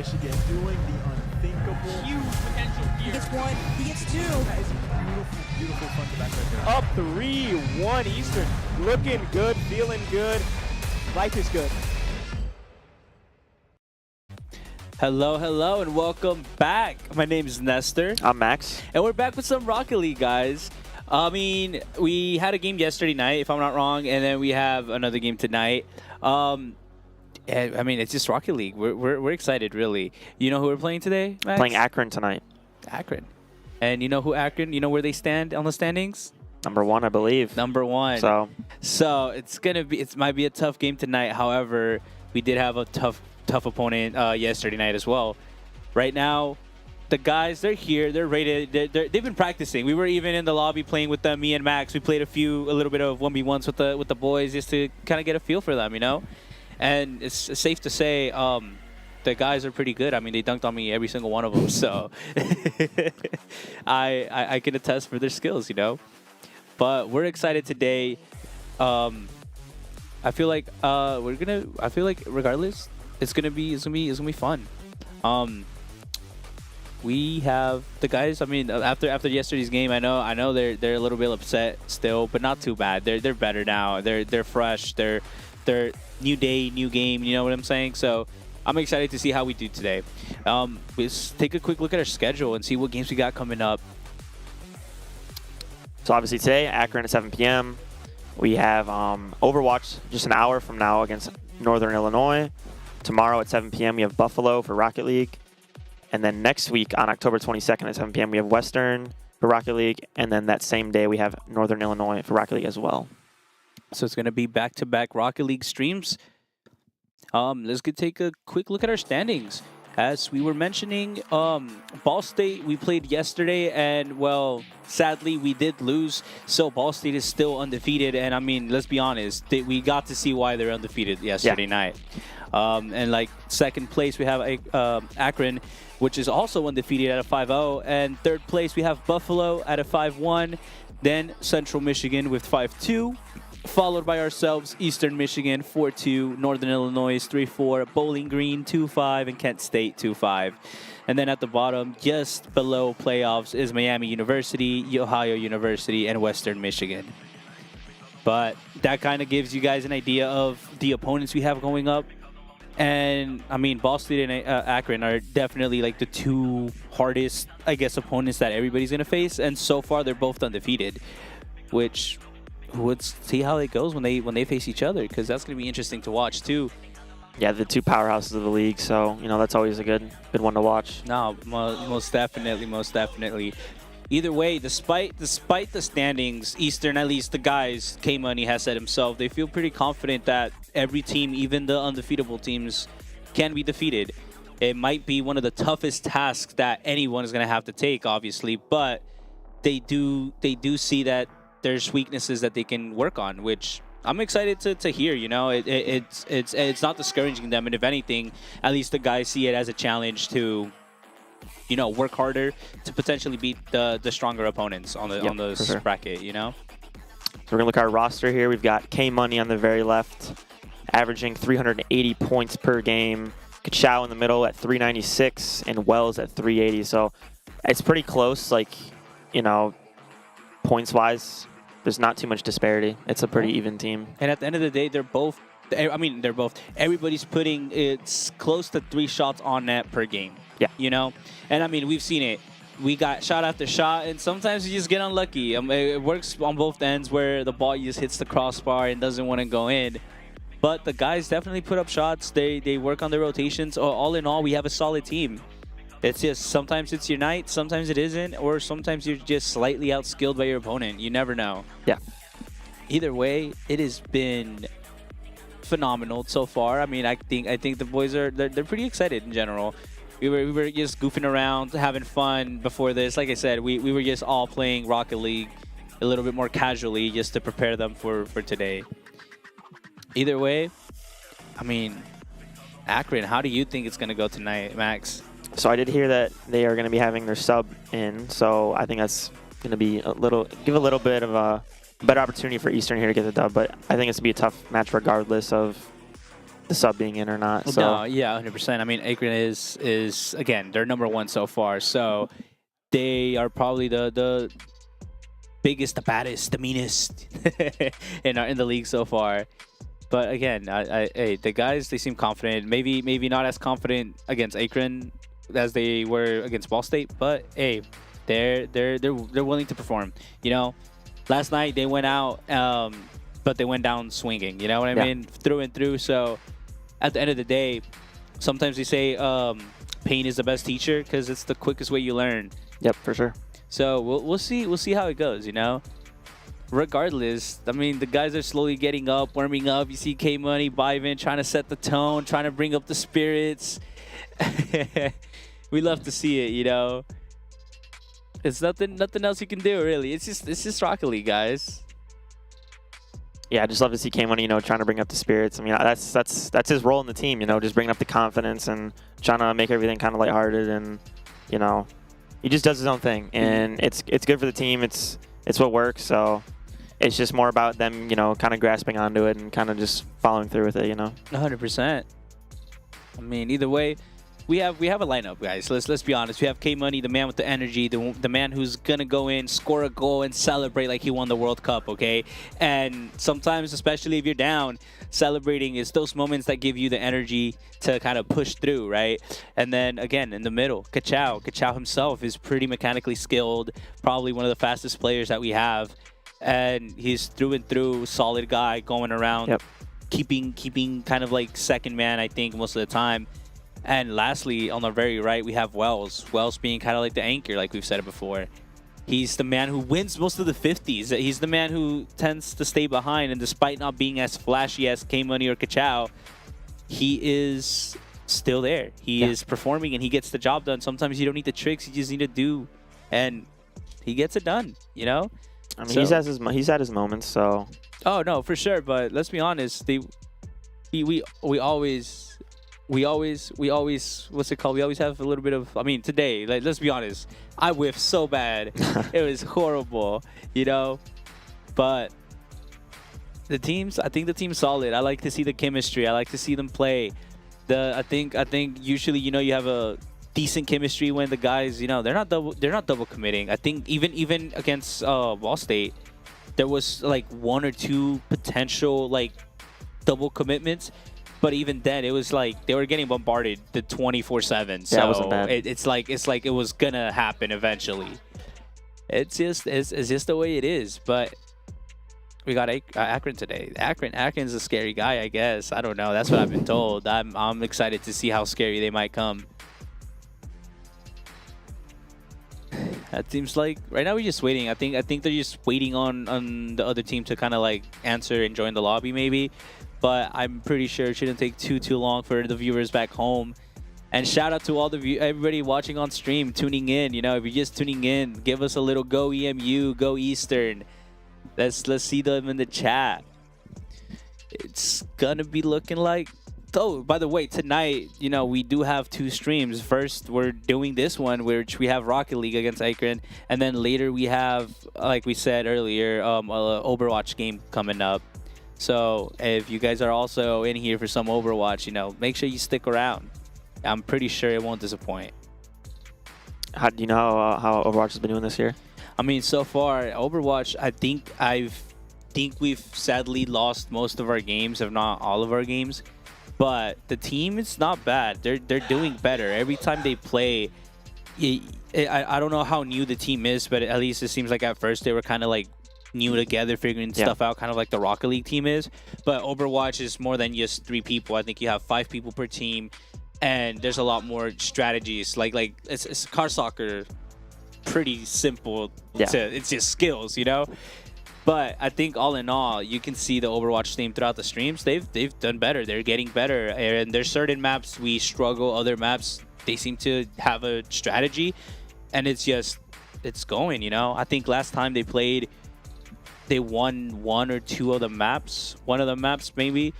Michigan doing the unthinkable. Huge potential here. He gets one, he gets two. That is beautiful, beautiful front to back right there. Up 3-1 Eastern. Looking good, feeling good. Life is good. Hello, and welcome back. My name is Nestor. I'm Max. And we're back with some Rocket League, guys. I mean, we had a game yesterday night, if I'm not wrong, and then we have another game tonight. I mean, it's just Rocket League. We're excited, really. You know who we're playing today, Max? Playing AKRON tonight. AKRON. And you know who AKRON? You know where they stand on the standings? Number 1, I believe. Number 1. So it might be a tough game tonight. However, we did have a tough opponent yesterday night as well. Right now, the guys, they're here, they're rated, they've been practicing. We were even in the lobby playing with them, me and Max. We played a little bit of 1v1s with the boys just to kind of get a feel for them, you know? And it's safe to say the guys are pretty good. I mean, they dunked on me every single one of them, so I can attest for their skills, you know? But we're excited today. I feel like regardless, it's gonna be fun. We have the guys. I mean, after yesterday's game, I know they're a little bit upset still, but not too bad. They're better now. They're fresh. They're new day, new game. You know what I'm saying? So I'm excited to see how we do today. Let's take a quick look at our schedule and see what games we got coming up. So obviously today, AKRON at 7 p.m. We have Overwatch just an hour from now against Northern Illinois. Tomorrow at 7 p.m. we have Buffalo for Rocket League. And then next week on October 22nd at 7 p.m. we have Western for Rocket League. And then that same day we have Northern Illinois for Rocket League as well. So it's going to be back-to-back Rocket League streams. Let's take a quick look at our standings. As we were mentioning, Ball State, we played yesterday, and, well, sadly, we did lose. So Ball State is still undefeated, and, I mean, let's be honest, we got to see why they're undefeated yesterday night. And, like, second place, we have AKRON, which is also undefeated at a 5-0. And third place, we have Buffalo at a 5-1. Then Central Michigan with 5-2. Followed by ourselves, Eastern Michigan 4-2, Northern Illinois 3-4, Bowling Green 2-5, and Kent State 2-5. And then at the bottom, just below playoffs, is Miami University, Ohio University, and Western Michigan. But that kind of gives you guys an idea of the opponents we have going up. And, I mean, Ball State and AKRON are definitely, like, the two hardest, I guess, opponents that everybody's going to face. And so far, they're both undefeated, which... let's see how it goes when they face each other, because that's going to be interesting to watch too. Yeah, the two powerhouses of the league, so you know that's always a good one to watch. No, most definitely. Either way, despite the standings, Eastern, at least the guys, K-Money has said himself, they feel pretty confident that every team, even the undefeatable teams, can be defeated. It might be one of the toughest tasks that anyone is going to have to take, obviously, but they do see that there's weaknesses that they can work on, which I'm excited to hear. You know, it's not discouraging them, and if anything, at least the guys see it as a challenge to, you know, work harder to potentially beat the stronger opponents on the bracket. You know. So we're gonna look at our roster here. We've got K-Money on the very left, averaging 380 points per game. Kachow in the middle at 396, and Wells at 380. So it's pretty close. Like, you know, points-wise, there's not too much disparity. It's a pretty even team. And at the end of the day, everybody's putting, it's close to 3 shots on net per game. Yeah. You know? And I mean, we've seen it. We got shot after shot, and sometimes you just get unlucky. It works on both ends where the ball just hits the crossbar and doesn't want to go in. But the guys definitely put up shots. They work on their rotations. All in all, we have a solid team. It's just sometimes it's your night, sometimes it isn't, or sometimes you're just slightly outskilled by your opponent. You never know. Yeah. Either way, it has been phenomenal so far. I mean, I think the boys they're pretty excited in general. We were just goofing around, having fun before this. Like I said, we were just all playing Rocket League a little bit more casually just to prepare them for today. Either way, I mean, AKRON, how do you think it's gonna go tonight, Max? So I did hear that they are going to be having their sub in, so I think that's going to be give a little bit of a better opportunity for Eastern here to get the dub. But I think it's going to be a tough match regardless of the sub being in or not. So No, yeah, 100%. I mean, AKRON is again, they're #1 so far. So they are probably the biggest, the baddest, the meanest in the league so far. But again, hey, the guys, they seem confident. Maybe not as confident against AKRON as they were against Ball State, but hey, they're willing to perform. You know, last night they went out, but they went down swinging. You know what I mean? Through and through. So at the end of the day, sometimes we say pain is the best teacher because it's the quickest way you learn. Yep, for sure. So we'll see how it goes. You know. Regardless, I mean, the guys are slowly getting up, warming up. You see K-Money, Bivin trying to set the tone, trying to bring up the spirits. We love to see it, you know. It's nothing else you can do, really. It's just Rocket League, guys. Yeah, I just love to see K-Money, you know, trying to bring up the spirits. I mean, that's his role in the team, you know, just bringing up the confidence and trying to make everything kind of lighthearted, and you know, he just does his own thing, and it's good for the team. It's what works. So it's just more about them, you know, kind of grasping onto it and kind of just following through with it, you know. 100%. I mean, either way, we have a lineup, guys. Let's be honest. We have K-Money, the man with the energy, the man who's gonna go in, score a goal, and celebrate like he won the World Cup. Okay, and sometimes, especially if you're down, celebrating is those moments that give you the energy to kind of push through, right? And then again, in the middle, Kachao himself is pretty mechanically skilled, probably one of the fastest players that we have. And he's through and through solid guy going around, keeping kind of like second man, I think, most of the time. And lastly, on the very right, we have Wells. Wells being kind of like the anchor, like we've said it before. He's the man who wins most of the 50s. He's the man who tends to stay behind. And despite not being as flashy as K-Money or Kachao, he is still there. He is performing and he gets the job done. Sometimes you don't need the tricks. You just need to do. And he gets it done, you know? I mean, he's had his moments, so. Oh no, for sure. But let's be honest. We always what's it called? We always have a little bit of. I mean, today, like, let's be honest. I whiffed so bad. It was horrible, you know. But I think the team's solid. I like to see the chemistry. I like to see them play. I think usually, you know, you have a decent chemistry when the guys, you know, they're not double committing. I think even against Ball State, there was like 1 or 2 potential like double commitments, but even then it was like they were getting bombarded the 24/7. So yeah, it wasn't bad. It's like it was gonna happen eventually. It's just the way it is. But we got AKRON today. AKRON's a scary guy, I guess. I don't know. That's what I've been told. I'm excited to see how scary they might come. That seems like right now we're just waiting. I think they're just waiting on the other team to kind of like answer and join the lobby maybe. But I'm pretty sure it shouldn't take too long for the viewers back home. And shout out to all everybody watching on stream, tuning in. You know, if you're just tuning in, give us a little go EMU, go Eastern. Let's see them in the chat. It's gonna be looking like. Oh, by the way, tonight, you know, we do have 2 streams. First, we're doing this one, which we have Rocket League against AKRON, and then later we have, like we said earlier, a Overwatch game coming up. So if you guys are also in here for some Overwatch, you know, make sure you stick around. I'm pretty sure it won't disappoint. How do you know how Overwatch has been doing this year? I mean, so far, Overwatch, I think we've sadly lost most of our games, if not all of our games. But the team is not bad. They're doing better every time they play. I don't know how new the team is, but at least it seems like at first they were kind of like new together, figuring stuff out, kind of like the Rocket League team is. But Overwatch is more than just 3 people. I think you have 5 people per team, and there's a lot more strategies. Like it's car soccer, pretty simple. It's just skills, you know. But I think all in all, you can see the Overwatch team throughout the streams. They've done better. They're getting better. And there's certain maps we struggle. Other maps, they seem to have a strategy. And it's going, you know. I think last time they played, they won 1 or 2 of the maps. One of the maps maybe.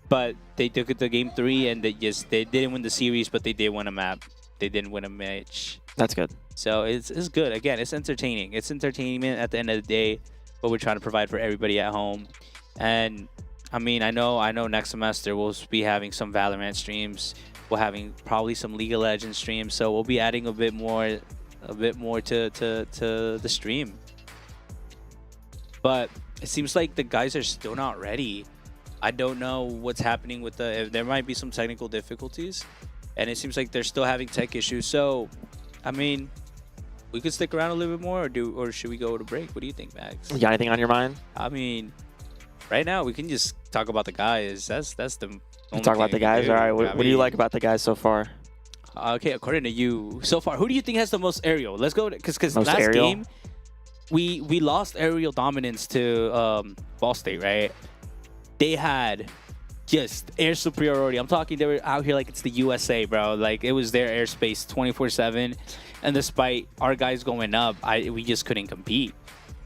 But they took it to game 3 and they didn't win the series, but they did win a map. They didn't win a match. That's good. So it's good. Again, it's entertaining. It's entertainment at the end of the day. What we're trying to provide for everybody at home. And I mean, I know next semester we'll be having some Valorant streams. We're having probably some League of Legends streams, so we'll be adding a bit more to the stream. But it seems like the guys are still not ready. I don't know what's happening with there might be some technical difficulties, and it seems like they're still having tech issues. So, I mean, we could stick around a little bit more, or should we go to break? What do you think, Max? You got anything on your mind? I mean, right now we can just talk about the guys. That's the only Talk about the thing we can guys. do. All right. What do you mean, like about the guys so far? Okay, according to you, so far, who do you think has the most aerial? Let's go because Most last aerial? game we lost aerial dominance to Ball State, right? They had just air superiority. I'm talking, they were out here like it's the USA, bro. Like, it was their airspace 24/7, and despite our guys going up, we just couldn't compete.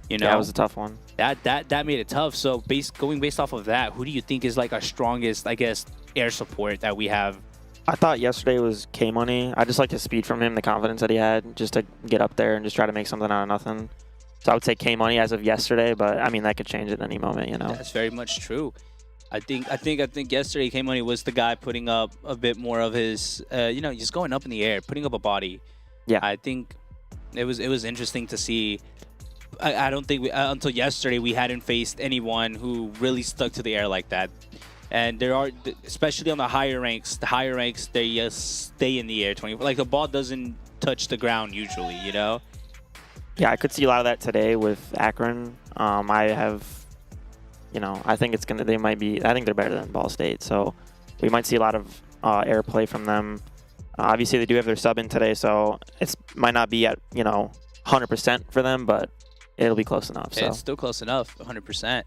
You know, Yeah, that was a tough one. that made it tough. So going based off of that, who do you think is like our strongest, I guess, air support that we have? I thought yesterday was K-Money. I just like the speed from him, the confidence that he had, just to get up there and just try to make something out of nothing. So I would say K-Money as of yesterday, but I mean that could change at any moment, you know. That's very much true. I think yesterday K-Money was the guy putting up a bit more of his, you know, just going up in the air, putting up a body. Yeah. I think it was interesting to see. I don't think until yesterday we hadn't faced anyone who really stuck to the air like that. And there are, especially on the higher ranks, they just stay in the air 24. Like, the ball doesn't touch the ground usually, you know. Yeah, I could see a lot of that today with AKRON. I have, you know, I think I think they're better than Ball State. So we might see a lot of airplay from them. Obviously, they do have their sub in today, so it might not be at, you know, 100% for them, but it'll be close enough. So. It's still close enough, 100%.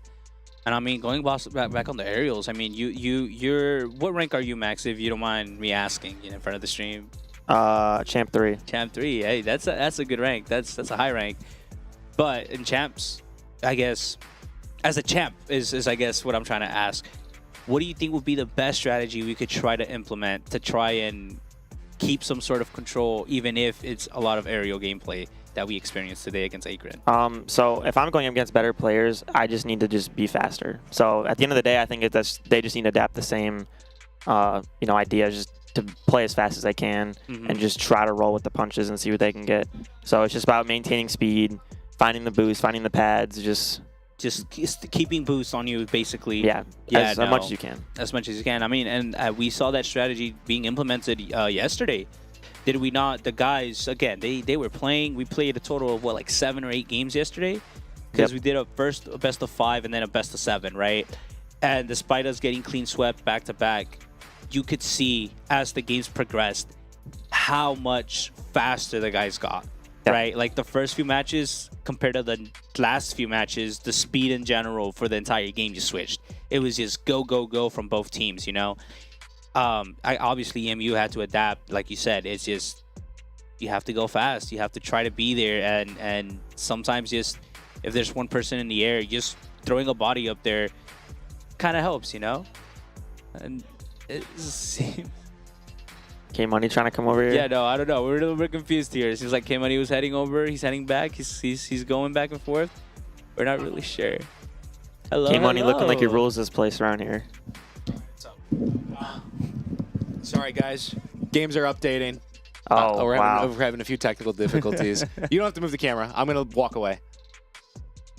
And I mean, going back on the aerials, I mean, you're what rank are you, Max? If you don't mind me asking, you know, in front of the stream. Champ 3. Champ 3. Hey, that's a good rank. That's a high rank. But in champs, I guess, as a champ is I guess what I'm trying to ask. What do you think would be the best strategy we could try to implement to try and keep some sort of control, even if it's a lot of aerial gameplay that we experienced today against AKRON? So if I'm going up against better players, I just need to just be faster. So at the end of the day, I think they just need to adapt the same, you know, idea, just to play as fast as they can and just try to roll with the punches and see what they can get. So it's just about maintaining speed, finding the boost, finding the pads, just keeping boost on you, basically. Yeah, as much as you can. As much as you can. I mean, and we saw that strategy being implemented yesterday. Did we not? The guys, again, they were playing. We played a total of, what, like 7 or 8 games yesterday? Because we did a best of 5 and then a best of 7, right? And despite us getting clean swept back to back, you could see as the games progressed how much faster the guys got, right? Like, the first few matches compared to the last few matches, the speed in general for the entire game just switched. It was just go, go, go from both teams, you know? Obviously EMU had to adapt, like you said. It's just, you have to go fast. You have to try to be there, and sometimes just, if there's one person in the air, just throwing a body up there kind of helps, you know? And it seems... K-Money trying to come over here? Yeah, no, I don't know. We're a little bit confused here. It seems like K-Money was heading over. He's heading back. He's going back and forth. We're not really sure. Hello, K-Money looking like he rules this place around here. Sorry, guys. Games are updating. Oh, we're wow. having a few technical difficulties. You don't have to move the camera. I'm going to walk away.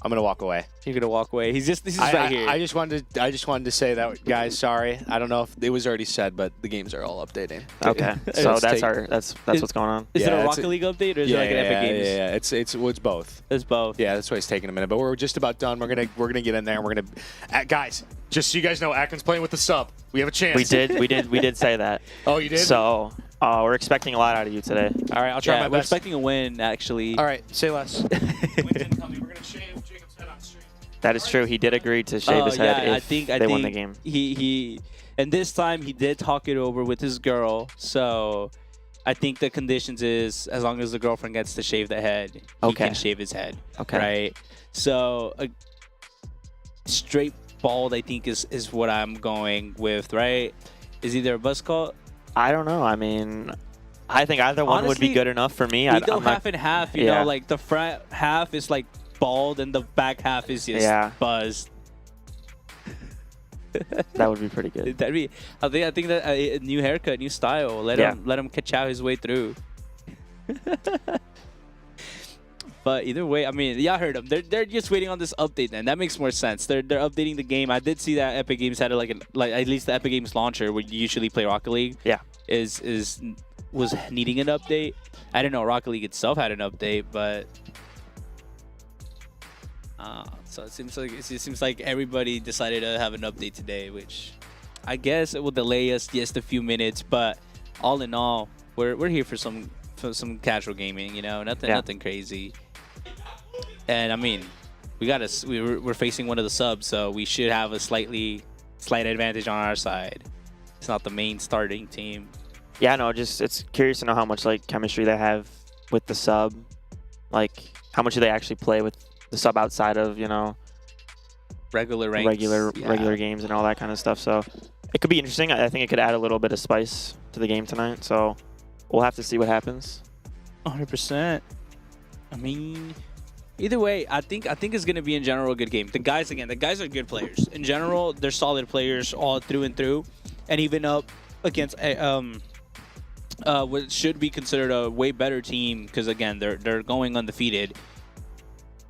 I'm going to walk away. You're going to walk away. This is right here. I just wanted to say that, guys, sorry. I don't know if it was already said, but the games are all updating. Okay. So that's what's going on. Is it a Rocket League update, or is it like an Epic Games? Yeah. It's both. It's both. Yeah, that's why it's taking a minute. But we're just about done. We're gonna get in there, and we're gonna guys, just so you guys know, AKRON's playing with the sub. We have a chance. We did say that. Oh, you did? So we're expecting a lot out of you today. All right, I'll try my We're best. expecting a win, actually. All right, say less. Wins incoming. We're gonna shave Jacob's head on stream. That is true. He did agree to shave his head if they won the game. And this time he did talk it over with his girl. So I think the conditions is, as long as the girlfriend gets to shave the head, he can shave his head. Okay. Right. So straight bald, I think is what I'm going with. Right. Is either a buzz cut? I don't know. I mean, I think either one would be good enough for me. We go half and half. You know, like the front half is like bald and the back half is just buzzed. That would be pretty good. That'd be. I think that a new haircut, new style. Let him catch out his way through. But either way, I mean, y'all heard them. They're just waiting on this update. Then that makes more sense. They're updating the game. I did see that Epic Games had like at least the Epic Games launcher, where you usually play Rocket League. Yeah. Was needing an update. I don't know. Rocket League itself had an update, but so it seems like everybody decided to have an update today, which I guess it will delay us just a few minutes. But all in all, we're here for some casual gaming. You know, nothing crazy. And I mean, we're facing one of the subs, so we should have a slight advantage on our side. It's not the main starting team. Yeah, no, it's curious to know how much like chemistry they have with the sub. Like, how much do they actually play with the sub outside of, you know, regular ranks, regular games and all that kind of stuff. So it could be interesting. I think it could add a little bit of spice to the game tonight. So we'll have to see what happens. 100%. I mean, either way, I think it's gonna be in general a good game. The guys are good players. In general, they're solid players all through and through, and even up against what should be considered a way better team, because again, they're going undefeated.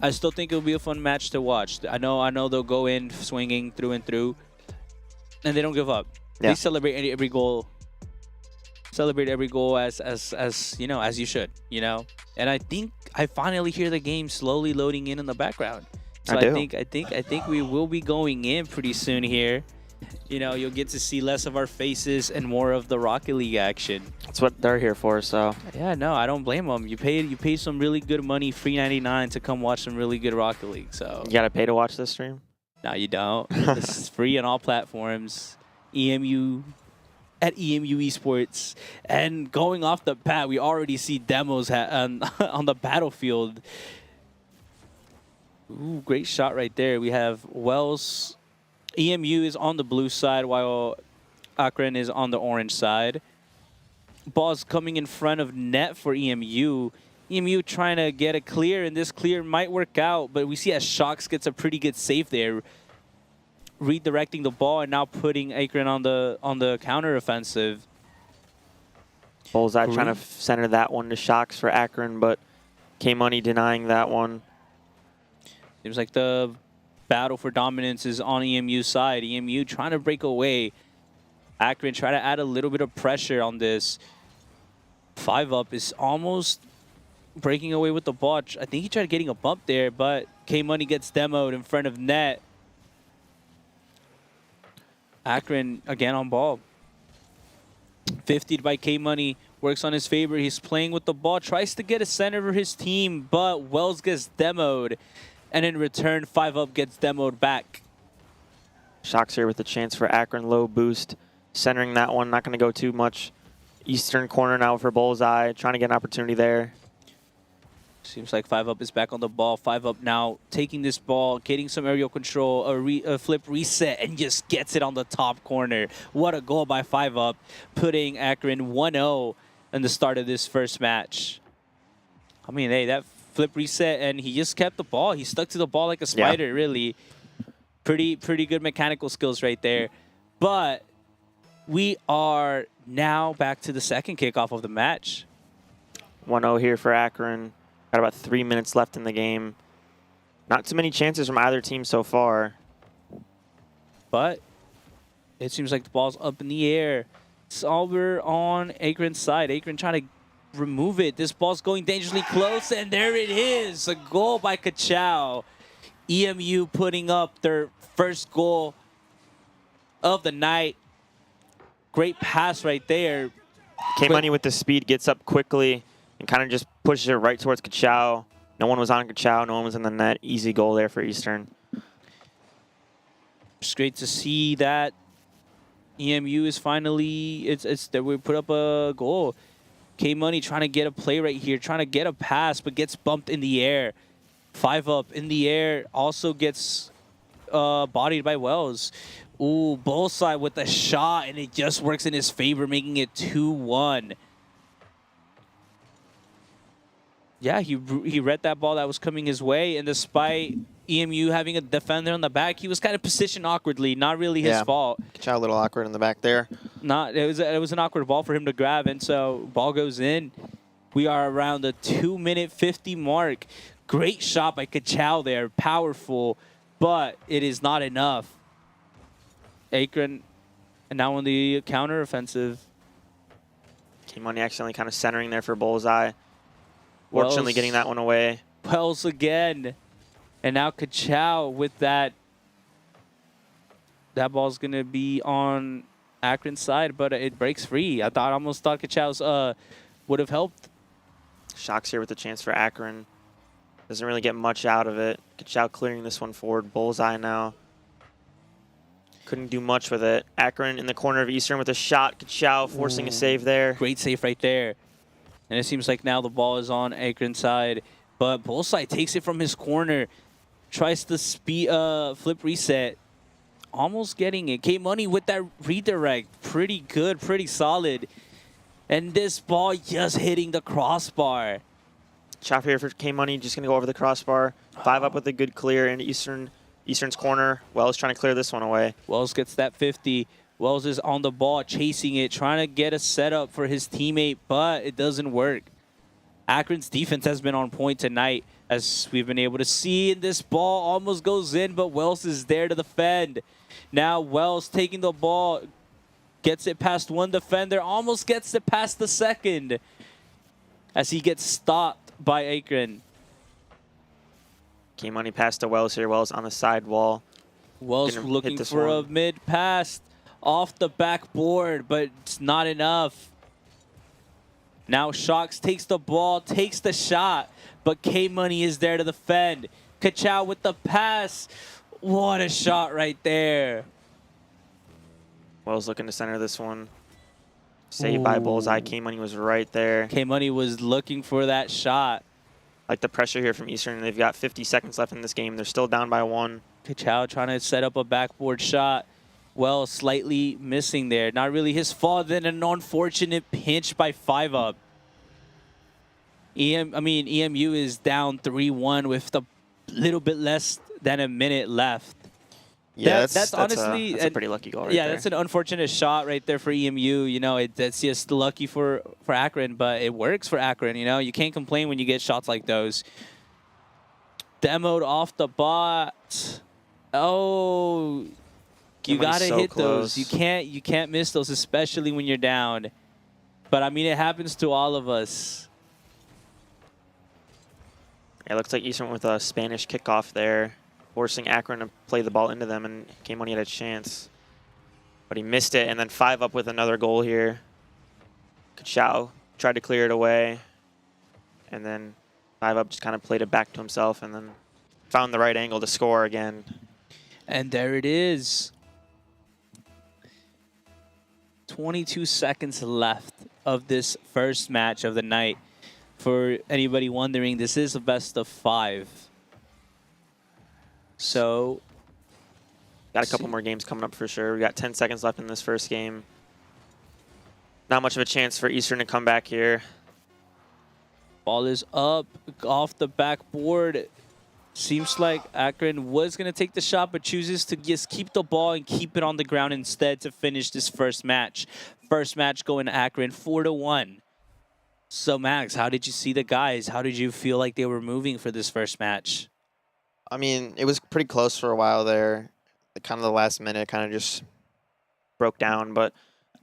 I still think it'll be a fun match to watch. I know they'll go in swinging through and through, and they don't give up. Yeah. They celebrate every goal. Celebrate every goal as you know, as you should, you know. And I think I finally hear the game slowly loading in the background. So I think we will be going in pretty soon here. You know, you'll get to see less of our faces and more of the Rocket League action. That's what they're here for, so. Yeah, no, I don't blame them. You paid some really good money, free 99, to come watch some really good Rocket League. So you gotta pay to watch this stream? No, you don't. This is free on all platforms. EMU at EMU Esports. And going off the bat, we already see demos on the battlefield. Ooh, great shot right there. We have Wells. EMU is on the blue side while AKRON is on the orange side. Ball's coming in front of net for EMU. EMU trying to get a clear, and this clear might work out, but we see as Shox gets a pretty good save there, redirecting the ball and now putting AKRON on the counter offensive. Bullseye trying to center that one to Shox for AKRON, but K-Money denying that one. Seems like the battle for dominance is on EMU's side. EMU trying to break away. AKRON try to add a little bit of pressure on this. 5-up is almost breaking away with the ball. I think he tried getting a bump there, but K-Money gets demoed in front of net. AKRON again on ball. 50'd by K-Money, works on his favor. He's playing with the ball, tries to get a center for his team, but Wells gets demoed. And in return, 5-up gets demoed back. Shox here with a chance for AKRON, low boost. Centering that one, not going to go too much. Eastern corner now for Bullseye, trying to get an opportunity there. Seems like 5-up is back on the ball. 5-up now taking this ball, getting some aerial control, a flip reset, and just gets it on the top corner. What a goal by 5-up, putting AKRON 1-0 in the start of this first match. I mean, hey, that flip reset, and he just kept the ball. He stuck to the ball like a spider, really. Pretty good mechanical skills right there. But we are now back to the second kickoff of the match. 1-0 here for AKRON. Got about 3 minutes left in the game. Not too many chances from either team so far. But it seems like the ball's up in the air. It's over on AKRON's side. AKRON trying to remove it. This ball's going dangerously close, and there it is. A goal by Kachao. EMU putting up their first goal of the night. Great pass right there. K-Money with the speed, gets up quickly and kind of just pushes it right towards Kachao. No one was on Kachao. No one was in the net. Easy goal there for Eastern. It's great to see that EMU is finally, it's that we put up a goal. K-Money trying to get a play right here, trying to get a pass, but gets bumped in the air. 5-up in the air, also gets bodied by Wells. Ooh, Bullseye with a shot, and it just works in his favor, making it 2-1. Yeah, he read that ball that was coming his way, and despite EMU having a defender on the back, he was kind of positioned awkwardly. Not really his fault. Ka-Chao a little awkward in the back there. It was an awkward ball for him to grab, and so ball goes in. We are around the 2-minute 50 mark. Great shot by Ka-Chao there, powerful, but it is not enough. AKRON now on the counter offensive. K-Money accidentally kind of centering there for Bullseye. Fortunately getting that one away. Wells again. And now Ka-Chao with that. That ball's going to be on AKRON's side, but it breaks free. I almost thought Ka-Chao's would have helped. Shocks here with the chance for AKRON. Doesn't really get much out of it. Ka-Chao clearing this one forward. Bullseye now. Couldn't do much with it. AKRON in the corner of Eastern with a shot. Ka-Chao forcing a save there. Great save right there. And it seems like now the ball is on AKRON's side. But Bullseye takes it from his corner. Tries to flip reset. Almost getting it. K-Money with that redirect. Pretty good, pretty solid. And this ball just hitting the crossbar. Chop here for K-Money, just going to go over the crossbar. 5 up with a good clear in Eastern's corner. Wells trying to clear this one away. Wells gets that 50. Wells is on the ball, chasing it, trying to get a setup for his teammate, but it doesn't work. AKRON's defense has been on point tonight, as we've been able to see. And this ball almost goes in, but Wells is there to defend. Now Wells taking the ball, gets it past one defender, almost gets it past the second, as he gets stopped by AKRON. K-Money pass to Wells here. Wells on the side wall. Wells looking for a mid pass off the backboard, but it's not enough. Now Shocks takes the ball, takes the shot, but K-Money is there to defend. Ka-Chao with the pass. What a shot right there. Wells looking to center this one. Saved by Bullseye. K-Money was right there. K-Money was looking for that shot. Like the pressure here from Eastern. They've got 50 seconds left in this game. They're still down by 1. Ka-Chao trying to set up a backboard shot. Well, slightly missing there. Not really his fault. Then an unfortunate pinch by 5 up. EMU is down 3-1 with a little bit less than a minute left. Yeah, that's honestly a pretty lucky goal right there. That's an unfortunate shot right there for EMU. You know, that's just lucky for AKRON, but it works for AKRON. You know, you can't complain when you get shots like those. Demoed off the bot. Oh, you gotta hit those. You can't miss those, especially when you're down. But I mean, it happens to all of us. Yeah, it looks like Eastern with a Spanish kickoff there, forcing AKRON to play the ball into them, and K-Money had a chance. But he missed it, and then 5 up with another goal here. Ka-Chao tried to clear it away, and then 5 up just kind of played it back to himself, and then found the right angle to score again. And there it is. 22 seconds left of this first match of the night. For anybody wondering, this is a best of 5. So, got a couple more games coming up for sure. We got 10 seconds left in this first game. Not much of a chance for Eastern to come back here. Ball is up off the backboard. Seems like AKRON was going to take the shot, but chooses to just keep the ball and keep it on the ground instead to finish this first match. First match going to AKRON 4-1. So, Max, how did you see the guys? How did you feel like they were moving for this first match? I mean, it was pretty close for a while there. Kind of the last minute kind of just broke down, but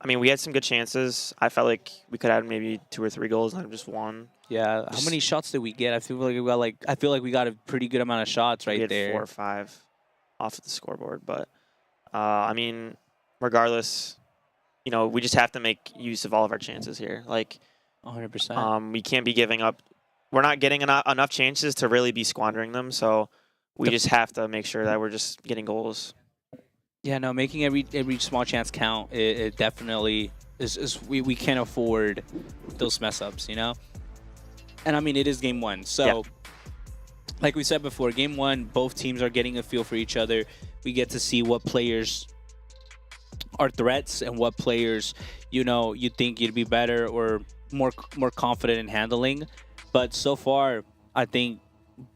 I mean, we had some good chances. I felt like we could have maybe 2 or 3 goals, not just 1. Yeah, how many shots did we get? I feel like we got a pretty good amount of shots right we had there. 4 or 5 off of the scoreboard, but I mean, regardless, you know, we just have to make use of all of our chances here. Like, 100%. We can't be giving up. We're not getting enough chances to really be squandering them, so we just have to make sure that we're just getting goals. Yeah, no, making every small chance count, it definitely is we can't afford those mess ups, you know? And I mean, it is game 1. So, yeah. Like we said before, game 1, both teams are getting a feel for each other. We get to see what players are threats and what players, you know, you think you'd be better or more confident in handling. But so far, I think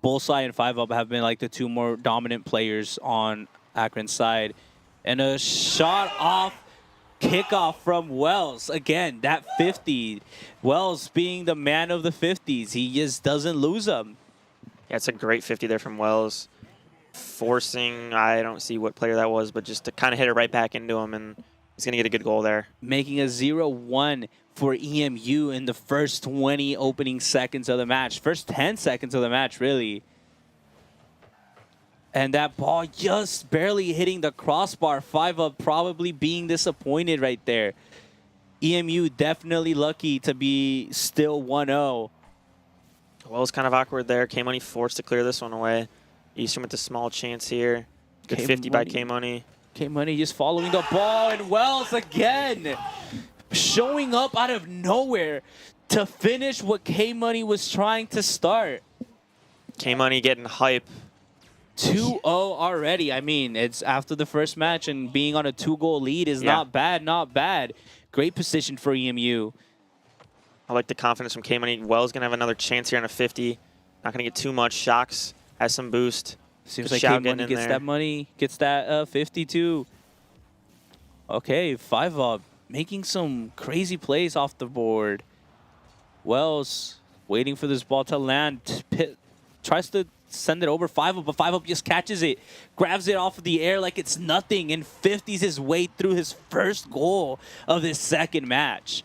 Bullseye and 5UP have been like the two more dominant players on Akron's side. And a shot off kickoff from Wells. Again, that 50. Wells being the man of the 50s. He just doesn't lose them. Yeah, it's a great 50 there from Wells. Forcing, I don't see what player that was, but just to kind of hit it right back into him, and he's going to get a good goal there. Making a 0-1 for EMU in the first 20 opening seconds of the match. First 10 seconds of the match, really. And that ball just barely hitting the crossbar. 5UP probably being disappointed right there. EMU definitely lucky to be still 1-0. Well, it's kind of awkward there. K-Money forced to clear this one away. Eastern with a small chance here. Good 50 by K-Money. K-Money just following the ball, and Wells again showing up out of nowhere to finish what K-Money was trying to start. K-Money getting hype. 2-0 already. I mean, it's after the first match, and being on a 2-goal lead is not bad, not bad. Great position for EMU. I like the confidence from K-Money. Wells going to have another chance here on a 50. Not going to get too much. Shocks has some boost. Seems like K-Money gets that money, gets that 52. Okay, 5UP making some crazy plays off the board. Wells waiting for this ball to land. Tries to send it over 5UP, but 5UP just catches it, grabs it off of the air like it's nothing, and 50s his way through his first goal of this second match.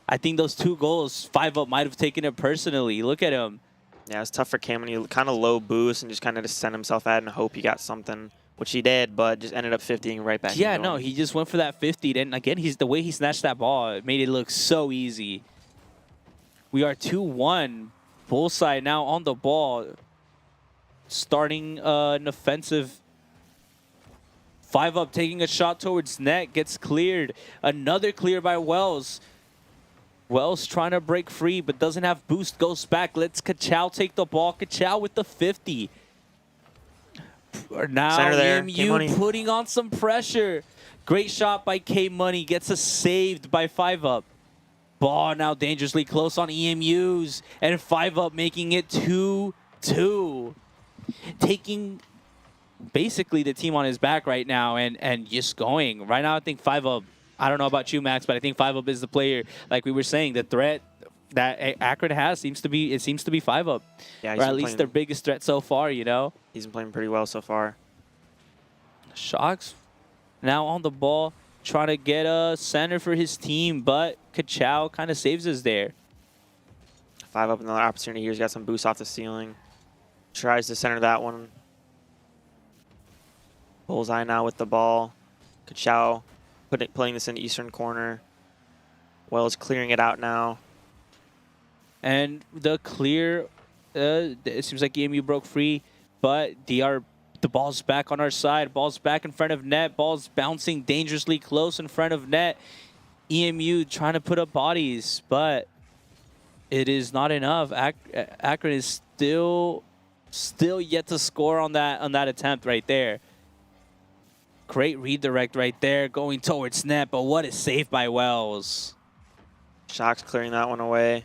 I think those 2 goals, 5UP might have taken it personally. Look at him. Yeah, it's tough for K-Money. Kind of low boost and just kind of just send himself out and hope he got something, which he did, but just ended up 50ing right back. Yeah, no, he just went for that 50. Then again, the way he snatched that ball, it made it look so easy. We are 2-1. Bullseye now on the ball, starting an offensive. 5UP taking a shot towards net, gets cleared. Another clear by Wells. Wells trying to break free, but doesn't have boost, goes back, lets Kachow take the ball. Kachow with the 50. Now EMU putting on some pressure. Great shot by K-Money, gets us saved by 5UP. Ball now dangerously close on EMU's, and 5UP making it 2-2. Taking basically the team on his back right now and just going. Right now I think 5UP, I don't know about you, Max, but I think 5UP is the player. Like we were saying, the threat that Akron has seems to be 5UP. Yeah, or at least their biggest threat so far, you know? He's been playing pretty well so far. Shocks now on the ball, trying to get a center for his team, but Kachow kind of saves us there. 5UP, another opportunity here. He's got some boost off the ceiling. Tries to center that one. Bullseye now with the ball. Kachow playing this in the eastern corner. Wells clearing it out now. And the clear, it seems like EMU broke free, but the ball's back on our side. Ball's back in front of net. Ball's bouncing dangerously close in front of net. EMU trying to put up bodies, but it is not enough. Akron is still yet to score on that attempt right there. Great redirect right there, going towards net, but what a save by Wells. Shocks clearing that one away.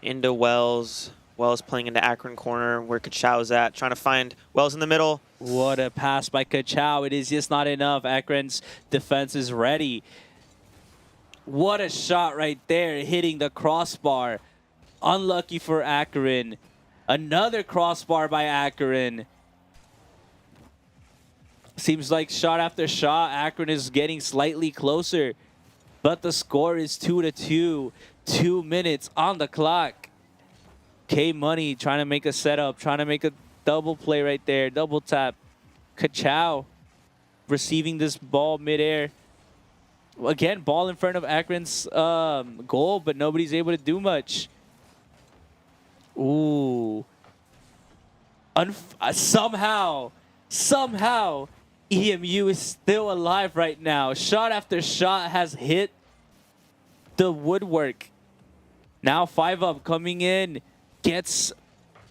Into Wells. Wells playing into Akron corner where Kachow's at, trying to find Wells in the middle. What a pass by Kachow. It is just not enough. Akron's defense is ready. What a shot right there, hitting the crossbar. Unlucky for Akron. Another crossbar by Akron. Seems like shot after shot, Akron is getting slightly closer. But the score is 2-2. 2 minutes on the clock. K-Money trying to make a setup, trying to make a double play right there. Double tap. Kachow receiving this ball midair. Again, ball in front of Akron's goal, but nobody's able to do much. Ooh. Somehow, EMU is still alive right now. Shot after shot has hit the woodwork. Now 5UP coming in, gets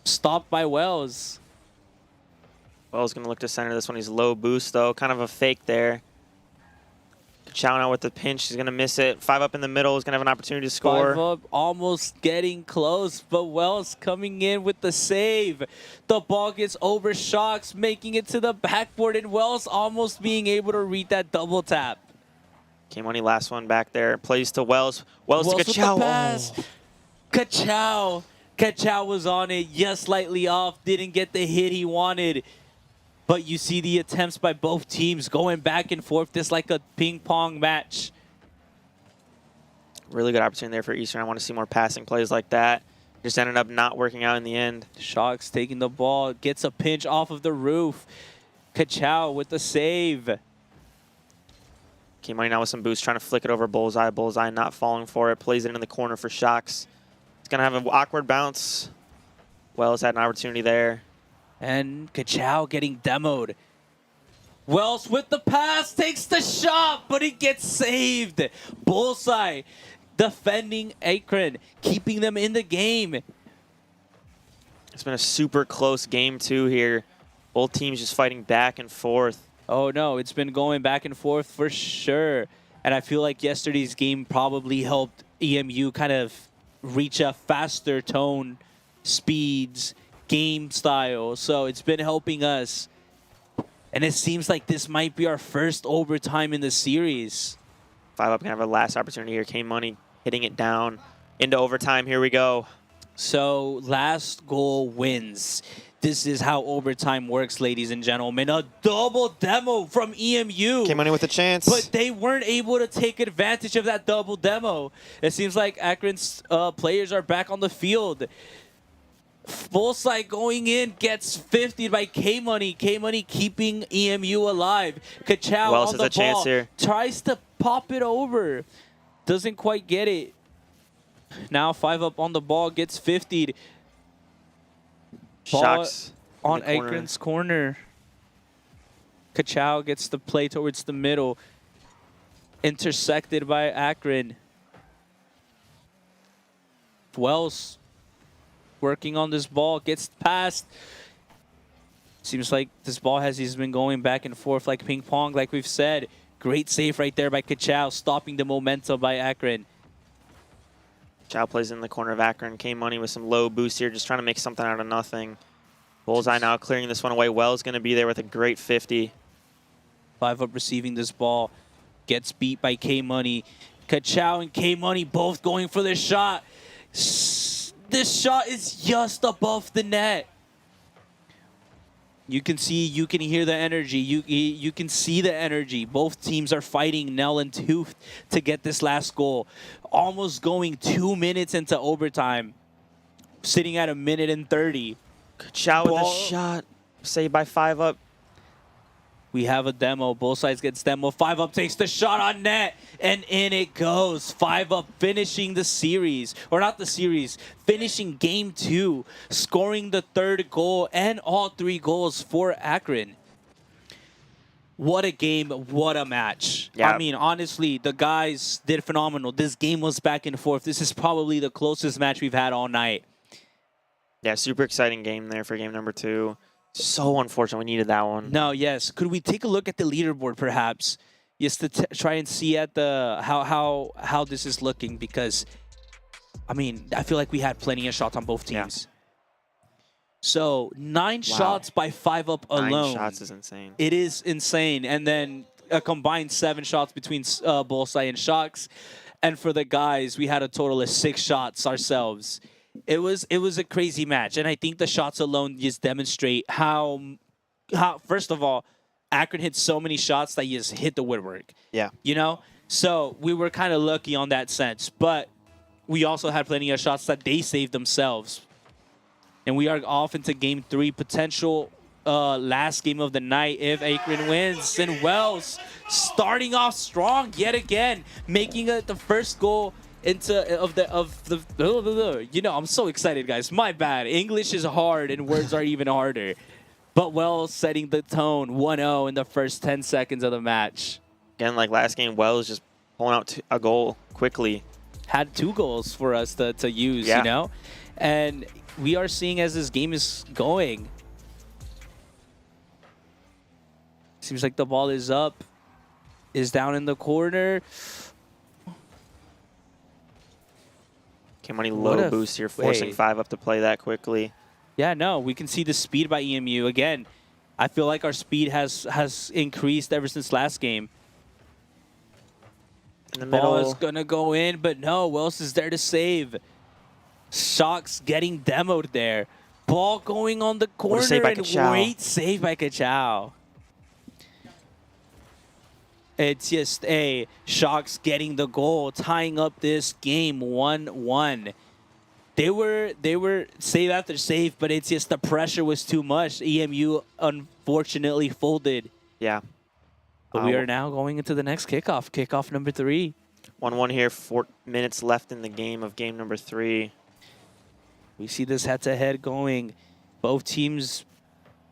stopped by Wells. Wells going to look to center this one. He's low boost, though. Kind of a fake there. Chow now with the pinch. He's going to miss it. 5 up in the middle is going to have an opportunity to score. 5 up, almost getting close, but Wells coming in with the save. The ball gets over Shocks, making it to the backboard, and Wells almost being able to read that double tap. K-Money, last one back there. Plays to Wells. Wells to with the Kachow. pass. Kachow. Kachow was on it, just slightly off, didn't get the hit he wanted. But you see the attempts by both teams going back and forth, just like a ping pong match. Really good opportunity there for Eastern. I want to see more passing plays like that. Just ended up not working out in the end. Shocks taking the ball, gets a pinch off of the roof. Kachow with the save. K-Money now with some boost, trying to flick it over Bullseye. Bullseye not falling for it. Plays it in the corner for Shocks. It's going to have an awkward bounce. Wells had an opportunity there. And Kachow getting demoed. Wells with the pass, takes the shot, but it gets saved. Bullseye defending AKRON, keeping them in the game. It's been a super close game, too, here. Both teams just fighting back and forth. Oh, no, it's been going back and forth for sure. And I feel like yesterday's game probably helped EMU kind of reach a faster tone, speeds, game style. So it's been helping us. And it seems like this might be our first overtime in the series. 5 up can have a last opportunity here. K-Money hitting it down into overtime. Here we go. So last goal wins. This is how overtime works, ladies and gentlemen. A double demo from EMU. K-Money with a chance. But they weren't able to take advantage of that double demo. It seems like AKRON's players are back on the field. Bullseye going in, gets 50 by K-Money. K-Money keeping EMU alive. Kachow Wells on has the a chance ball. here. Tries to pop it over. Doesn't quite get it. Now 5 up on the ball, gets 50'd. Shocks on in the corner. AKRON's corner. Kachow gets the play towards the middle. Intersected by AKRON. Wells working on this ball, gets past. Seems like this ball he's been going back and forth like ping pong, like we've said. Great save right there by Kachow, stopping the momentum by AKRON. Chow plays in the corner of AKRON. K-Money with some low boost here, just trying to make something out of nothing. Bullseye now clearing this one away. Wells going to be there with a great 50. 5 up receiving this ball. Gets beat by K-Money. Kachow and K-Money both going for the shot. This shot is just above the net. You can see, you can hear the energy. You can see the energy. Both teams are fighting nail and tooth to get this last goal. Almost going 2 minutes into overtime. Sitting at 1:30. Chow with a shot. Saved by 5 up. We have a demo. Both sides gets demo. 5 up takes the shot on net, and in it goes. 5 up finishing the series, or not the series, finishing game 2, scoring the 3rd goal and all 3 goals for AKRON. What a game, what a match. Yeah. I mean, honestly, the guys did phenomenal. This game was back and forth. This is probably the closest match we've had all night. Yeah, super exciting game there for game number 2. So unfortunate we needed that one. No, yes. Could we take a look at the leaderboard, perhaps, just to try and see at the how this is looking? Because, I mean, I feel like we had plenty of shots on both teams. Yeah. So 9 shots by 5 up alone. 9 shots is insane. It is insane, and then a combined 7 shots between Bullseye and Shocks, and for the guys, we had a total of 6 shots ourselves. It was a crazy match, and I think the shots alone just demonstrate how first of all, AKRON hit so many shots that you just hit the woodwork. Yeah. You know? So we were kind of lucky on that sense, but we also had plenty of shots that they saved themselves. And we are off into game 3, potential last game of the night if AKRON wins. And Wells starting off strong yet again, making it the first goal of the you know, I'm so excited, guys. My bad. English is hard and words are even harder. But Wells setting the tone, 1-0 in the first 10 seconds of the match. Again, like last game, Wells just pulling out a goal quickly. Had 2 goals for us to use, yeah. You know? And we are seeing as this game is going. Seems like the ball is up. is down in the corner. K-Money What low a boost here, forcing fade. 5 up to play that quickly. Yeah, no, we can see the speed by EMU. Again, I feel like our speed has increased ever since last game. In the Ball is middle, going to go in, but no, Wells is there to save. Shox getting demoed there. Ball going on the corner, save by and Kachao. great save by Kachao. It's just a Shox getting the goal, tying up this game 1-1. They were save after save, but it's just the pressure was too much. EMU unfortunately folded. yeah. But we are now going into the next kickoff number 3. 1-1 here, 4 minutes left in the game of game number 3. We see this head-to-head going. Both teams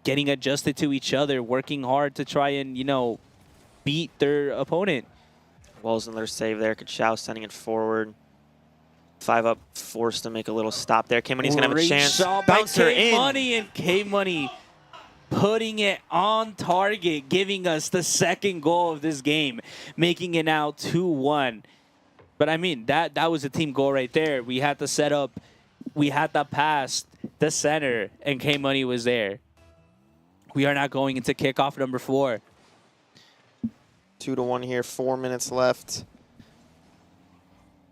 getting adjusted to each other, working hard to try and, you know, beat their opponent. Wells in their save there. Kachao sending it forward. 5 up, forced to make a little stop there. K-Money's going to have a Great chance. shot by Bouncer in. K-Money, and K-Money putting it on target, giving us the second goal of this game, making it now 2-1. But I mean, that was a team goal right there. We had the setup, we had the pass, the center, and K-Money was there. We are now going into kickoff number 4. 2-1 here, 4 minutes left.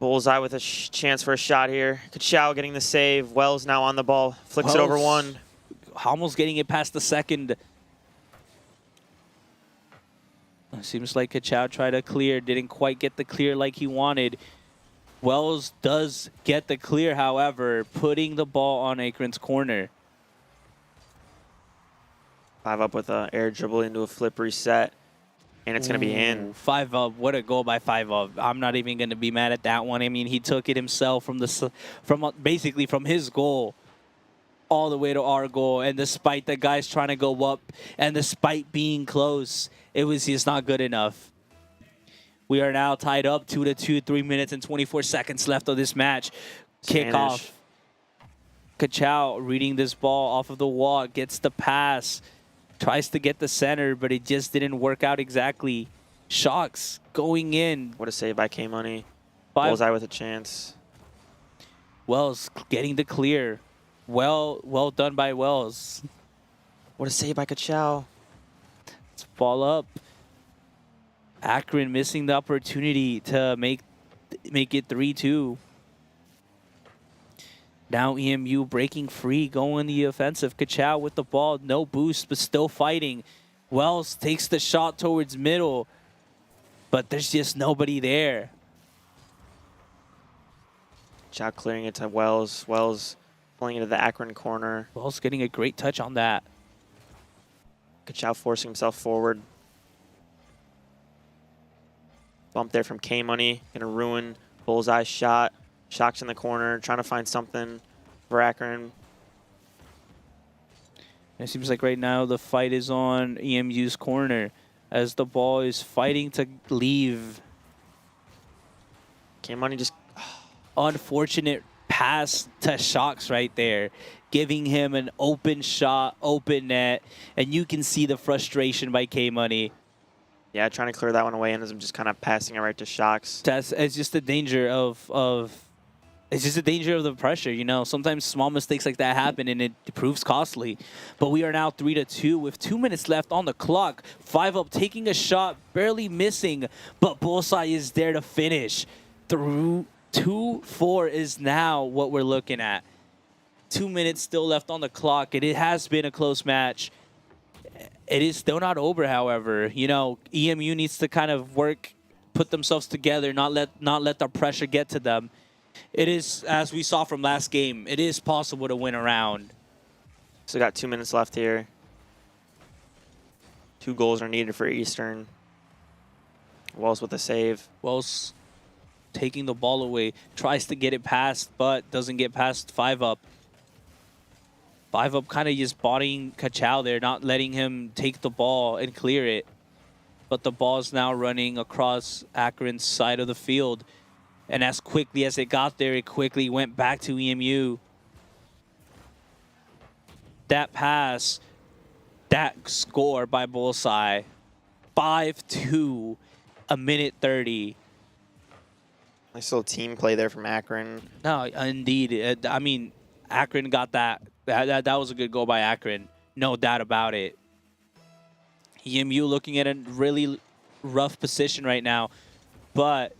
Bullseye with a chance for a shot here. Kachao getting the save. Wells now on the ball. Flicks it over Wells one. almost getting it past the second. Seems like Kachao tried to clear, didn't quite get the clear like he wanted. Wells does get the clear, however, putting the ball on AKRON's corner. 5 up with an air dribble into a flip reset. And it's going to be in. 5 up. What a goal by 5 up. I'm not even going to be mad at that one. I mean, he took it himself from basically from his goal all the way to our goal. And despite the guys trying to go up and despite being close, it was just not good enough. We are now tied up 2-2, 3 minutes and 24 seconds left of this match. Kickoff. Kachao reading this ball off of the wall, gets the pass. Tries to get the center, but it just didn't work out exactly. Shox going in. What a save by K-Money. 5. Bullseye with a chance. Wells getting the clear. Well done by Wells. What a save by Kachao. Let's ball up. AKRON missing the opportunity to make it 3-2. Now EMU breaking free, going the offensive. Kachao with the ball, no boost, but still fighting. Wells takes the shot towards middle, but there's just nobody there. Kachao clearing it to Wells. Wells pulling into the AKRON corner. Wells getting a great touch on that. Kachao forcing himself forward. Bump there from K-Money. Going to ruin Bullseye's shot. Shox in the corner, trying to find something for AKRON. It seems like right now the fight is on EMU's corner as the ball is fighting to leave. K-Money just... Unfortunate pass to Shox right there, giving him an open shot, open net, and you can see the frustration by K-Money. Yeah, trying to clear that one away and I'm just kind of passing it right to Shox. It's just the danger of it's just the danger of the pressure, you know. Sometimes small mistakes like that happen and it proves costly. But we are now 3-2 with 2 minutes left on the clock. 5 up, taking a shot, barely missing, but Bullseye is there to finish. Through 2-4 is now what we're looking at. 2 minutes still left on the clock, and it has been a close match. It is still not over, however. You know, EMU needs to kind of put themselves together, not let the pressure get to them. It is, as we saw from last game, it is possible to win a round. So got 2 minutes left here. 2 goals are needed for Eastern. Wells with the save. Wells taking the ball away, tries to get it past, but doesn't get past 5 up. 5 up kind of just bodying Kachao there, not letting him take the ball and clear it. But the ball is now running across AKRON's side of the field. And as quickly as it got there, it quickly went back to EMU. That pass, that score by Bullseye, 5-2. a minute 30. Nice little team play there from Akron. No, indeed. I mean, Akron got that. That was a good goal by Akron. No doubt about it. EMU looking at a really rough position right now, but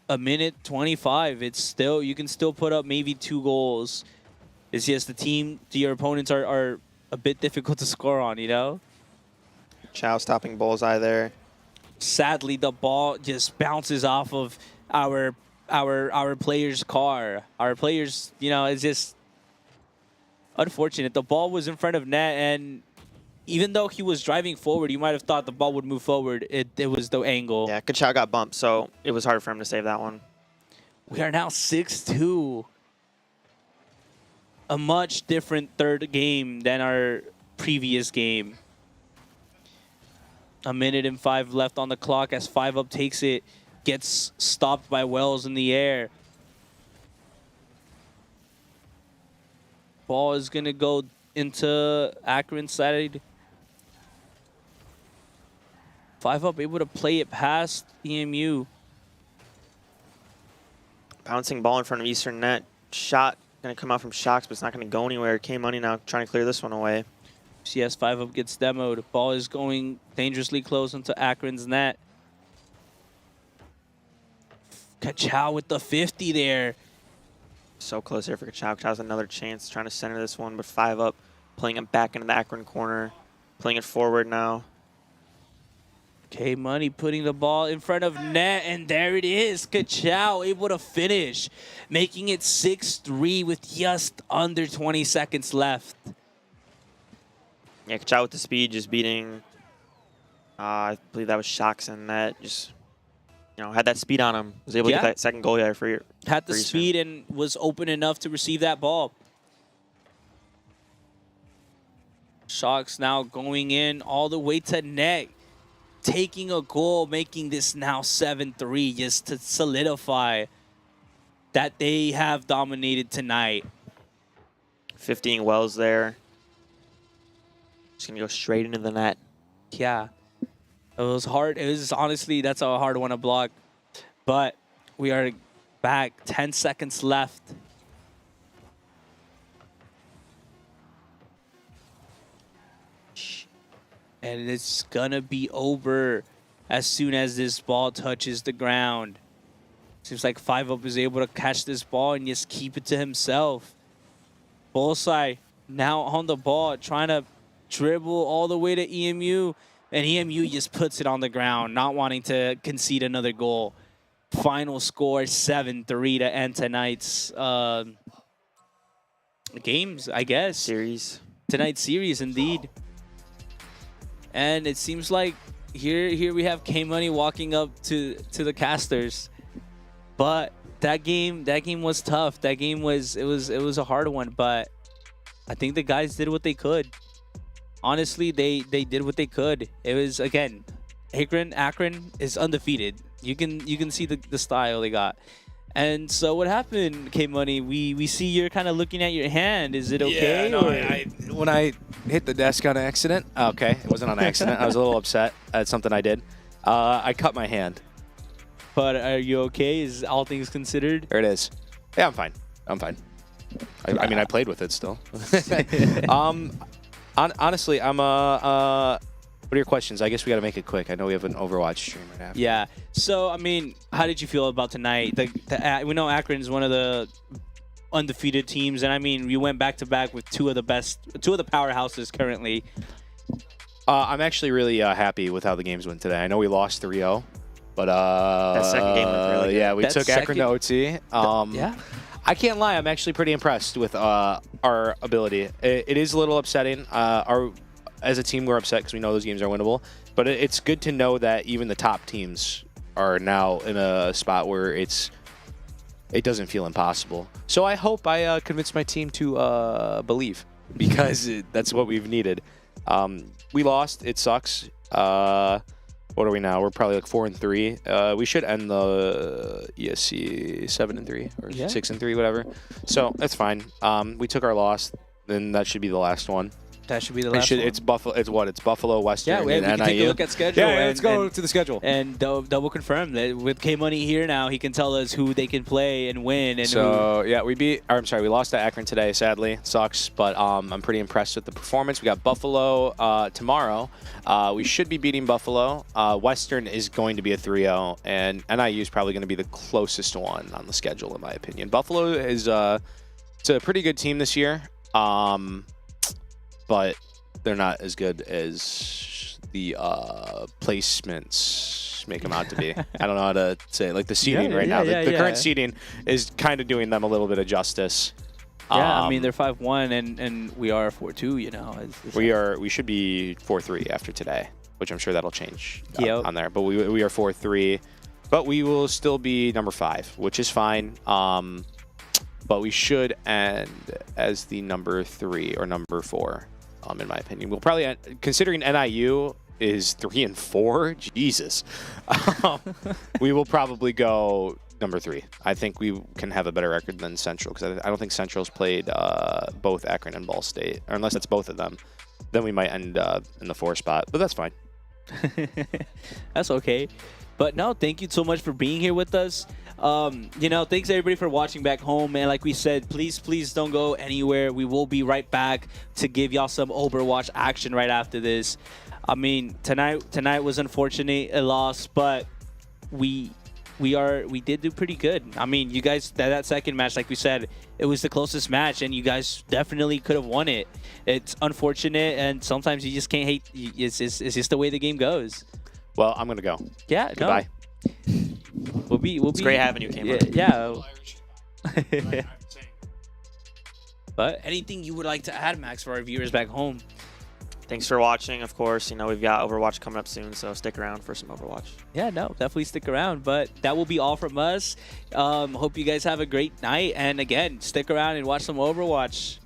a minute 25. It's still, you can still put up maybe 2 goals. It's just your opponents are a bit difficult to score on, you know? Chow stopping bullseye there. Sadly, the ball just bounces off of our player's car. Our players, you know, it's just unfortunate. The ball was in front of net, and even though he was driving forward, you might have thought the ball would move forward. It was the angle. Yeah, Kachow got bumped, so it was hard for him to save that one. We are now 6-2. A much different third game than our previous game. A minute and 5 left on the clock as 5UP takes it, gets stopped by Wells in the air. Ball is going to go into Akron's side. 5UP able to play it past EMU. Bouncing ball in front of Eastern net. Shot going to come out from Shocks, but it's not going to go anywhere. K-Money now trying to clear this one away. CS 5UP gets demoed. Ball is going dangerously close into Akron's net. Kachow with the 50 there. So close here for Kachow. Kachow's another chance trying to center this one, but 5UP playing it back into the Akron corner. Playing it forward now. K-Money putting the ball in front of net, and there it is. Kachow able to finish, making it 6-3 with just under 20 seconds left. Yeah, Kachow with the speed, just beating, I believe that was Shocks in net. Just, you know, had that speed on him. Was able to get that second goal there for Had the speed and was open enough to receive that ball. Shocks now going in all the way to net, taking a goal, making this now 7-3 just to solidify that they have dominated tonight. 15 Wells there. Just going to go straight into the net. Yeah. It was hard. It was honestly, that's a hard one to block. But we are back. 10 seconds left. And it's going to be over as soon as this ball touches the ground. Seems like 5UP is able to catch this ball and just keep it to himself. Bullseye now on the ball, trying to dribble all the way to EMU. And EMU just puts it on the ground, not wanting to concede another goal. Final score 7-3 to end tonight's games, I guess. Series. Tonight's series, indeed. And it seems like here we have K-Money walking up to the casters. But that game was tough. That game was a hard one, but I think the guys did what they could. Honestly, they did what they could. It was, again, Akron is undefeated. You can see the style they got. And so what happened, K-Money? We see you're kind of looking at your hand. Is it okay? Yeah, no, when I hit the desk on accident, okay, it wasn't on accident. I was a little upset at something I did. I cut my hand. But are you okay? Is all things considered? There it is. Yeah, I'm fine. I'm fine. I mean, I played with it still. Honestly, I'm what are your questions? I guess we got to make it quick. I know we have an Overwatch stream right after. Yeah. So, I mean, how did you feel about tonight? We know Akron is one of the undefeated teams, and I mean, you went back-to-back with two of the powerhouses currently. I'm actually really happy with how the games went today. I know we lost 3-0, but that second game was really good. Yeah, we took Akron to OT. Yeah. I can't lie. I'm actually pretty impressed with our ability. It is a little upsetting. As a team, we're upset because we know those games are winnable. But it's good to know that even the top teams are now in a spot where it doesn't feel impossible. So I hope I convince my team to believe, because that's what we've needed. We lost. It sucks. What are we now? We're probably like 4-3. We should end the ESC 7-3 or 6-3, whatever. So that's fine. We took our loss, then that should be the last one. That should be the It last should, one. it's Buffalo. It's what? It's Buffalo, Western, Yeah, we and can take a NIU. look at schedule. Yeah, and, let's go to the schedule. And double confirm that with K Money here now, he can tell us who they can play and win. And So yeah, we lost to Akron today. Sadly, sucks. But I'm pretty impressed with the performance. We got Buffalo tomorrow. We should be beating Buffalo. Western is going to be a 3-0, and NIU is probably going to be the closest one on the schedule, in my opinion. Buffalo is it's a pretty good team this year, but they're not as good as the placements make them out to be. I don't know how to say it. Like the seeding right now. The current seeding is kind of doing them a little bit of justice. yeah, I mean they're 5-1 and we are 4-2. You know, We should be 4-3 after today, which I'm sure that'll change Yep. on there. But we are 4-3, but we will still be number 5, which is fine. But we should end as the number 3 or number 4. In my opinion, we'll probably end, considering NIU is 3 and 4. Jesus, we will probably go number 3. I think we can have a better record than Central because I don't think Central's played both Akron and Ball State, or unless it's both of them. Then we might end in the 4 spot, but that's fine. That's okay. But no, thank you so much for being here with us. You know, thanks everybody for watching back home. And like we said, please don't go anywhere. We will be right back to give y'all some Overwatch action right after this. I mean, tonight was unfortunate, a loss, but we did do pretty good. I mean, you guys, that second match, like we said, it was the closest match, and you guys definitely could have won it. It's unfortunate, and sometimes you just can't hate. It's just the way the game goes. Well, I'm gonna go. Yeah, Goodbye. We'll be. It's great having you, Cameron. Yeah. But anything you would like to add, Max, for our viewers back home? Thanks for watching. Of course, you know we've got Overwatch coming up soon, so stick around for some Overwatch. Yeah, no, definitely stick around. But that will be all from us. Hope you guys have a great night, and again, stick around and watch some Overwatch.